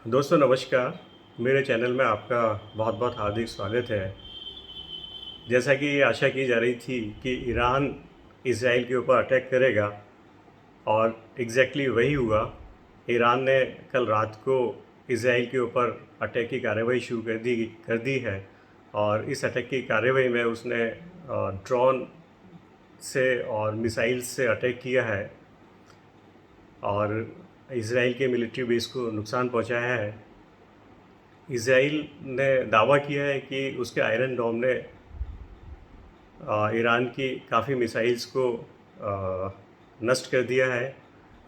दोस्तों नमस्कार। मेरे चैनल में आपका बहुत बहुत हार्दिक स्वागत है। जैसा कि आशा की जा रही थी कि ईरान इज़राइल के ऊपर अटैक करेगा और वही हुआ। ईरान ने कल रात को इज़राइल के ऊपर अटैक की कार्रवाई शुरू कर दी है और इस अटैक की कार्रवाई में उसने ड्रोन से और मिसाइल्स से अटैक किया है और इज़राइल के मिलिट्री बेस को नुकसान पहुंचाया है। इज़राइल ने दावा किया है कि उसके आयरन डोम ने ईरान की काफ़ी मिसाइल्स को नष्ट कर दिया है।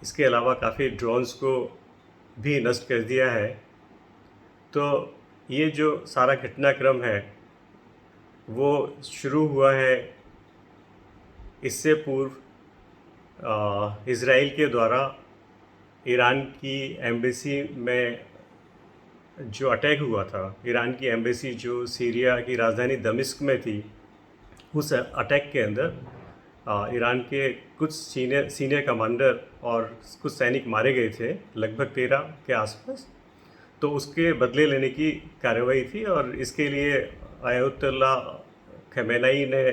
इसके अलावा काफ़ी ड्रोन्स को भी नष्ट कर दिया है। तो ये जो सारा घटनाक्रम है वो शुरू हुआ है इससे पूर्व इज़राइल के द्वारा ईरान की एम्बेसी में जो अटैक हुआ था। ईरान की एम्बेसी जो सीरिया की राजधानी दमिश्क में थी, उस अटैक के अंदर ईरान के कुछ सीनियर कमांडर और कुछ सैनिक मारे गए थे, लगभग 13 के आसपास। तो उसके बदले लेने की कार्रवाई थी और इसके लिए अयातुल्ला खमेनेई ने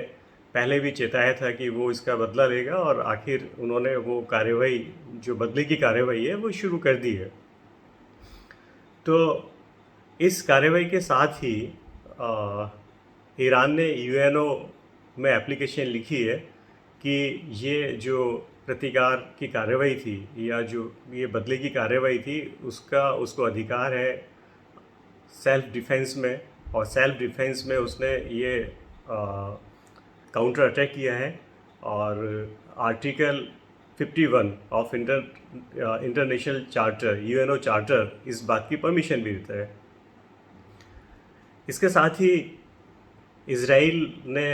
पहले भी चेताया था कि वो इसका बदला लेगा और आखिर उन्होंने वो कार्रवाई, जो बदले की कार्रवाई है, वो शुरू कर दी है। तो इस कार्रवाई के साथ ही ईरान ने यूएनओ में एप्लीकेशन लिखी है कि ये जो प्रतिकार की कार्रवाई थी या जो ये बदले की कार्रवाई थी, उसको अधिकार है सेल्फ डिफेंस में, और सेल्फ डिफेंस में उसने ये काउंटर अटैक किया है। और article 51 of international charter, UNO charter, इस बात की परमिशन भी देता है। इसके साथ ही इज़राइल ने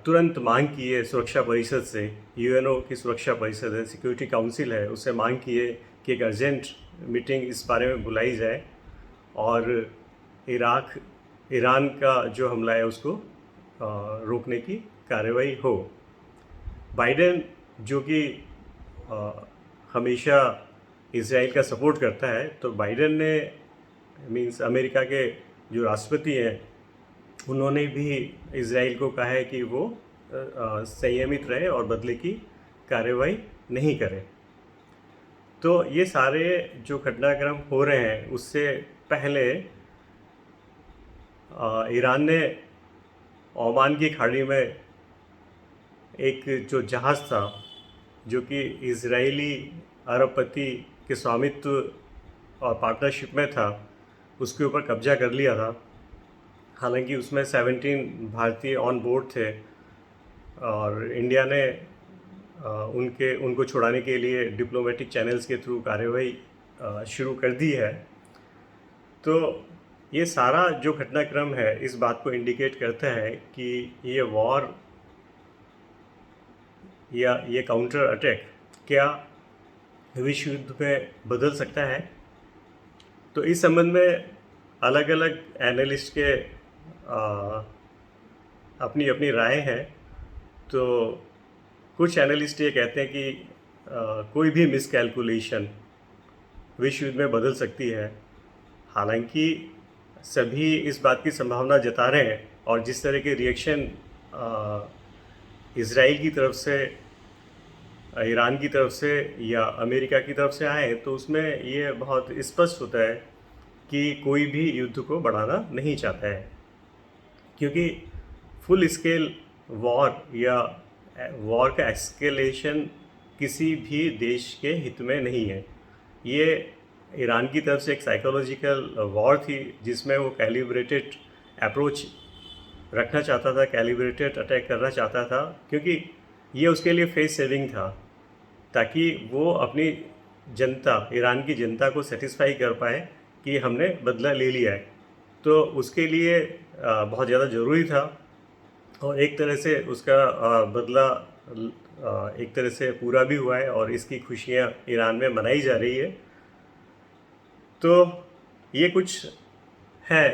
तुरंत मांग की है सुरक्षा परिषद से, यूएनओ की सुरक्षा परिषद है, सिक्योरिटी काउंसिल है, उससे मांग की है कि एक अर्जेंट मीटिंग इस बारे में बुलाई जाए और ईरान का जो हमला है उसको रोकने की कार्रवाई हो। बाइडेन, जो कि हमेशा इज़राइल का सपोर्ट करता है, तो बाइडेन ने मीन्स अमेरिका के जो राष्ट्रपति हैं, उन्होंने भी इज़राइल को कहा है कि वो संयमित रहे और बदले की कार्रवाई नहीं करे। तो ये सारे जो घटनाक्रम हो रहे हैं, उससे पहले ईरान ने ओमान की खाड़ी में एक जो जहाज़ था जो कि इज़राइली अरबपति के स्वामित्व और पार्टनरशिप में था, उसके ऊपर कब्जा कर लिया था। हालांकि उसमें 17 भारतीय ऑन बोर्ड थे और इंडिया ने उनको छुड़ाने के लिए डिप्लोमेटिक चैनल्स के थ्रू कार्रवाई शुरू कर दी है। तो ये सारा जो घटनाक्रम है इस बात को इंडिकेट करता है कि ये वॉर या ये काउंटर अटैक क्या विश्व युद्ध में बदल सकता है। तो इस संबंध में अलग अलग एनालिस्ट के अपनी अपनी राय है। तो कुछ एनालिस्ट ये कहते हैं कि कोई भी मिसकैलकुलेशन विश्व युद्ध में बदल सकती है। हालांकि सभी इस बात की संभावना जता रहे हैं और जिस तरह के रिएक्शन इज़राइल की तरफ से, ईरान की तरफ से या अमेरिका की तरफ से आए, तो उसमें ये बहुत स्पष्ट होता है कि कोई भी युद्ध को बढ़ाना नहीं चाहता है, क्योंकि फुल स्केल वॉर या वॉर का एस्केलेशन किसी भी देश के हित में नहीं है। ये ईरान की तरफ से एक साइकोलॉजिकल वॉर थी जिसमें वो कैलिब्रेटेड अप्रोच रखना चाहता था, कैलिब्रेटेड अटैक करना चाहता था, क्योंकि ये उसके लिए फेस सेविंग था, ताकि वो अपनी जनता, ईरान की जनता को सेटिस्फाई कर पाए कि हमने बदला ले लिया है। तो उसके लिए बहुत ज़्यादा ज़रूरी था और एक तरह से उसका बदला एक तरह से पूरा भी हुआ है और इसकी खुशियाँ ईरान में मनाई जा रही है। तो ये कुछ है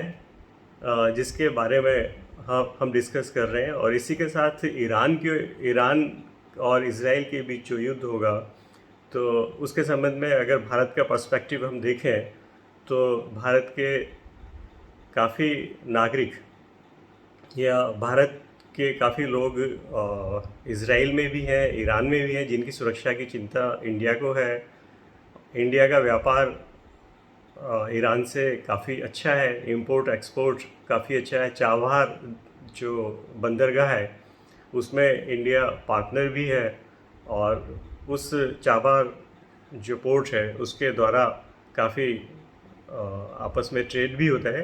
जिसके बारे में हम डिस्कस कर रहे हैं। और इसी के साथ ईरान और इज़राइल के बीच जो युद्ध होगा, तो उसके संबंध में अगर भारत का पर्सपेक्टिव हम देखें तो भारत के काफ़ी नागरिक या भारत के काफ़ी लोग इज़राइल में भी हैं, ईरान में भी हैं, जिनकी सुरक्षा की चिंता इंडिया को है। इंडिया का व्यापार ईरान से काफ़ी अच्छा है, इंपोर्ट एक्सपोर्ट काफ़ी अच्छा है। चाबहार जो बंदरगाह है उसमें इंडिया पार्टनर भी है, और उस चाबहार जो पोर्ट है उसके द्वारा काफ़ी आपस में ट्रेड भी होता है।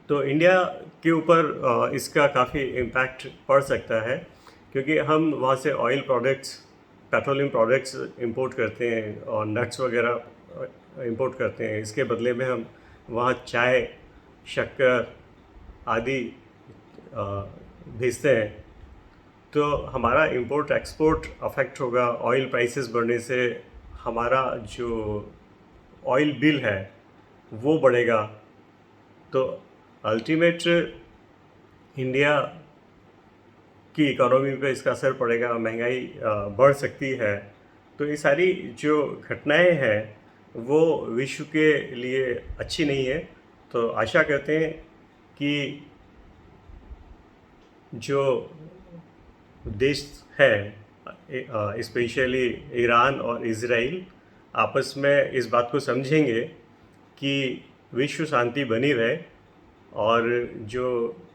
तो इंडिया के ऊपर इसका काफ़ी इम्पैक्ट पड़ सकता है, क्योंकि हम वहाँ से oil products, petroleum products import करते हैं और नट्स वगैरह इंपोर्ट करते हैं। इसके बदले में हम वहाँ चाय, शक्कर आदि अ, भेजते हैं। तो हमारा इंपोर्ट एक्सपोर्ट अफेक्ट होगा। ऑयल प्राइसेस बढ़ने से हमारा जो ऑयल बिल है वो बढ़ेगा। तो अल्टीमेट इंडिया की इकोनॉमी पे इसका असर पड़ेगा, महंगाई बढ़ सकती है। तो ये सारी जो घटनाएं हैं वो विश्व के लिए अच्छी नहीं है। तो आशा करते हैं कि जो देश है, स्पेशली ईरान और इज़राइल, आपस में इस बात को समझेंगे कि विश्व शांति बनी रहे, और जो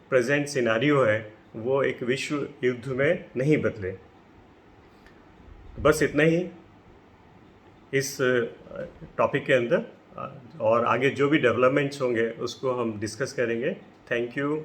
प्रेजेंट सिनारियो है वो एक विश्व युद्ध में नहीं बदले। बस इतना ही इस टॉपिक के अंदर, और आगे जो भी डेवलपमेंट्स होंगे उसको हम डिस्कस करेंगे। Thank you.